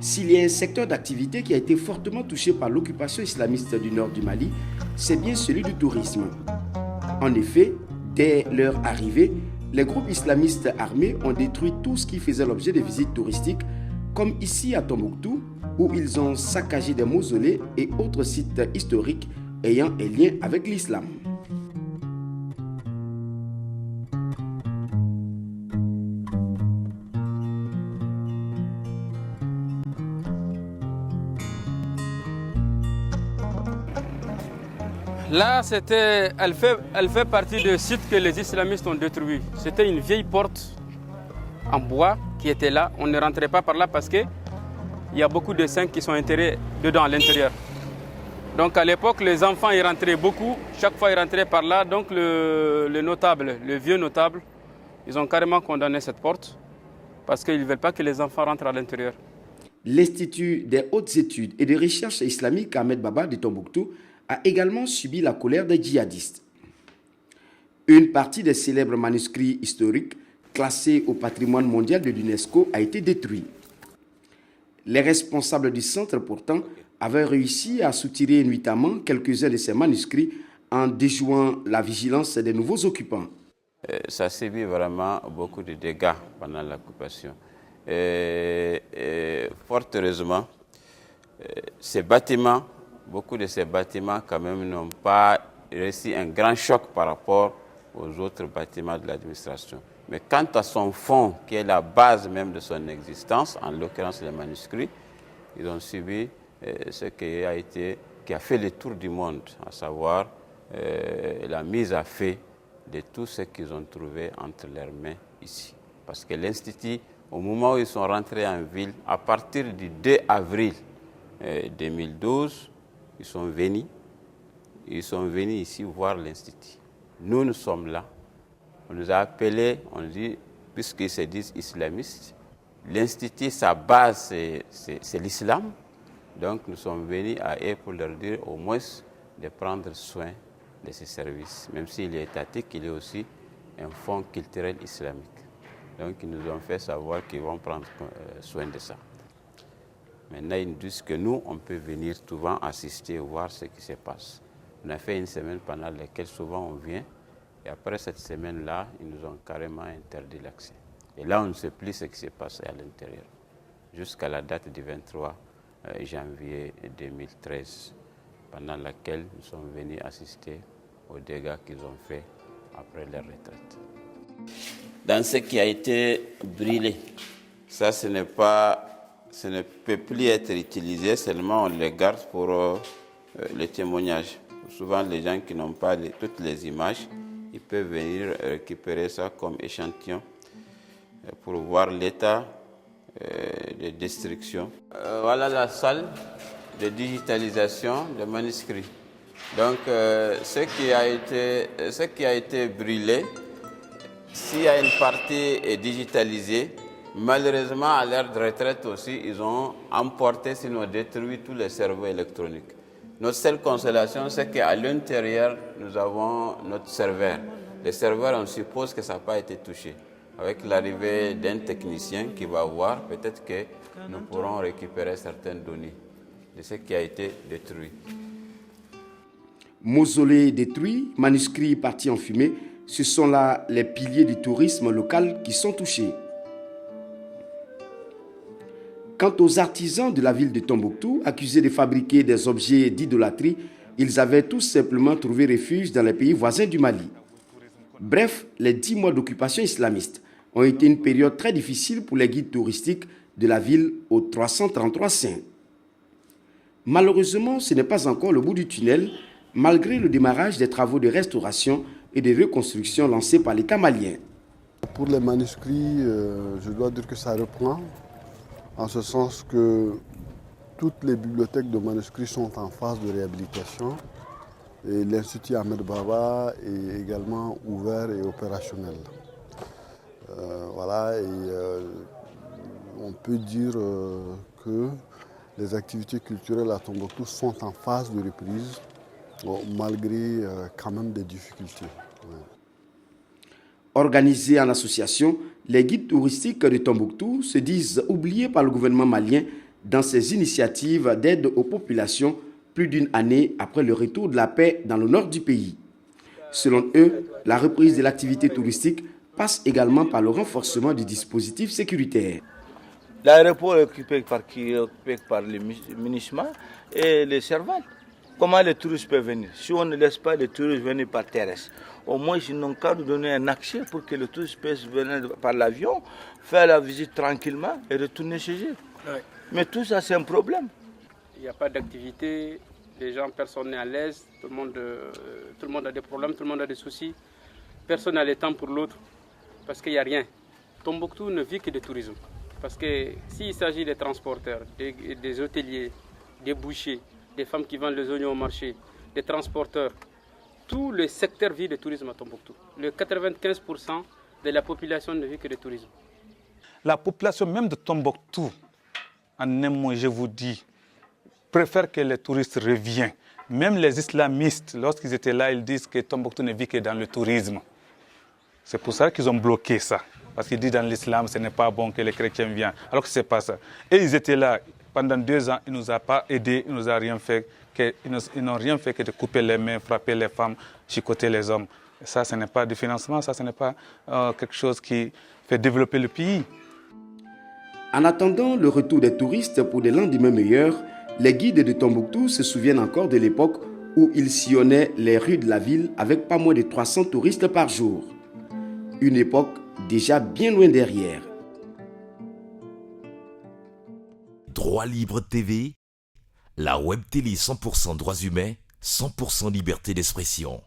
S'il y a un secteur d'activité qui a été fortement touché par l'occupation islamiste du nord du Mali, c'est bien celui du tourisme. En effet, dès leur arrivée, les groupes islamistes armés ont détruit tout ce qui faisait l'objet de visites touristiques, comme ici à Tombouctou, où ils ont saccagé des mausolées et autres sites historiques ayant un lien avec l'islam. Là, elle fait partie des sites que les islamistes ont détruits. C'était une vieille porte en bois qui était là. On ne rentrait pas par là parce qu'il y a beaucoup de saints qui sont enterrés dedans, à l'intérieur. Donc à l'époque, les enfants y rentraient beaucoup. Chaque fois, ils rentraient par là. Donc le notable, le vieux notable, ils ont carrément condamné cette porte parce qu'ils ne veulent pas que les enfants rentrent à l'intérieur. L'Institut des hautes études et de recherche islamique Ahmed Baba de Tombouctou a également subi la colère des djihadistes. Une partie des célèbres manuscrits historiques classés au patrimoine mondial de l'UNESCO a été détruite. Les responsables du centre, pourtant, avaient réussi à soutirer nuitamment quelques-uns de ces manuscrits en déjouant la vigilance des nouveaux occupants. Ça a subi vraiment beaucoup de dégâts pendant l'occupation. Fort heureusement, ces bâtiments, beaucoup de ces bâtiments quand même n'ont pas reçu un grand choc par rapport aux autres bâtiments de l'administration. Mais quant à son fond, qui est la base même de son existence, en l'occurrence les manuscrits, ils ont subi ce qui a fait le tour du monde, à savoir la mise à fait de tout ce qu'ils ont trouvé entre leurs mains ici. Parce que l'Institut, au moment où ils sont rentrés en ville, à partir du 2 avril 2012, ils sont venus ici voir l'Institut. Nous sommes là. On nous a appelés, on dit, puisqu'ils se disent islamistes, l'Institut, sa base, c'est l'islam. Donc nous sommes venus à eux pour leur dire au moins de prendre soin de ces services. Même s'il est étatique, il est aussi un fonds culturel islamique. Donc ils nous ont fait savoir qu'ils vont prendre soin de ça. Maintenant, ils nous disent que nous, on peut venir souvent assister et voir ce qui se passe. On a fait une semaine pendant laquelle souvent on vient. Et après cette semaine-là, ils nous ont carrément interdit l'accès. Et là, on ne sait plus ce qui s'est passé à l'intérieur. Jusqu'à la date du 23 janvier 2013, pendant laquelle nous sommes venus assister aux dégâts qu'ils ont faits après leur retraite. Dans ce qui a été brûlé, ça, ce ne peut plus être utilisé, seulement on les garde pour le témoignage. Souvent, les gens qui n'ont pas toutes les images, ils peuvent venir récupérer ça comme échantillon pour voir l'état de destruction. Voilà la salle de digitalisation des manuscrits. Donc, ce qui a été brûlé, s'il y a une partie est digitalisée, malheureusement, à l'ère de retraite aussi, ils ont emporté, sinon détruit tous les serveurs électroniques. Notre seule consolation, c'est qu'à l'intérieur, nous avons notre serveur. Le serveur, on suppose que ça n'a pas été touché. Avec l'arrivée d'un technicien qui va voir, peut-être que nous pourrons récupérer certaines données de ce qui a été détruit. Mausolées détruits, manuscrits partis en fumée, ce sont là les piliers du tourisme local qui sont touchés. Quant aux artisans de la ville de Tombouctou, accusés de fabriquer des objets d'idolâtrie, ils avaient tout simplement trouvé refuge dans les pays voisins du Mali. Bref, les 10 mois d'occupation islamiste ont été une période très difficile pour les guides touristiques de la ville aux 333 saints. Malheureusement, ce n'est pas encore le bout du tunnel, malgré le démarrage des travaux de restauration et de reconstruction lancés par l'État malien. Pour les manuscrits, je dois dire que ça reprend, en ce sens que toutes les bibliothèques de manuscrits sont en phase de réhabilitation et l'Institut Ahmed Baba est également ouvert et opérationnel. On peut dire que les activités culturelles à Tombouctou sont en phase de reprise, malgré quand même des difficultés. Organisés en association, les guides touristiques de Tombouctou se disent oubliés par le gouvernement malien dans ces initiatives d'aide aux populations plus d'une année après le retour de la paix dans le nord du pays. Selon eux, la reprise de l'activité touristique passe également par le renforcement du dispositif sécuritaire. L'aéroport est occupé par les MINUSMA et les servantes. Comment les touristes peuvent venir? Si on ne laisse pas les touristes venir par terrestre, au moins ils n'ont qu'à nous donner un accès pour que les touristes puissent venir par l'avion, faire la visite tranquillement et retourner chez eux. Ouais. Mais tout ça, c'est un problème. Il n'y a pas d'activité, les gens, personne n'est à l'aise, tout le monde a des problèmes, tout le monde a des soucis. Personne n'a le temps pour l'autre parce qu'il n'y a rien. Tombouctou ne vit que de tourisme. Parce que s'il s'agit des transporteurs, des hôteliers, des bouchers, des femmes qui vendent les oignons au marché, des transporteurs, tout le secteur vit de tourisme à Tombouctou. Le 95% de la population ne vit que de tourisme. La population même de Tombouctou, en un mot, je vous dis, préfère que les touristes reviennent. Même les islamistes, lorsqu'ils étaient là, ils disent que Tombouctou ne vit que dans le tourisme. C'est pour ça qu'ils ont bloqué ça. Parce qu'ils disent dans l'islam, ce n'est pas bon que les chrétiens viennent. Alors que ce n'est pas ça. Et ils étaient là pendant 2 ans, ils ne nous ont pas aidés, ils n'ont rien fait que de couper les mains, frapper les femmes, chicoter les hommes. Et ça, ce n'est pas du financement, ça, ce n'est pas quelque chose qui fait développer le pays. En attendant le retour des touristes pour des lendemains meilleurs, les guides de Tombouctou se souviennent encore de l'époque où ils sillonnaient les rues de la ville avec pas moins de 300 touristes par jour. Une époque déjà bien loin derrière. Droit Libre TV, la web télé 100% droits humains, 100% liberté d'expression.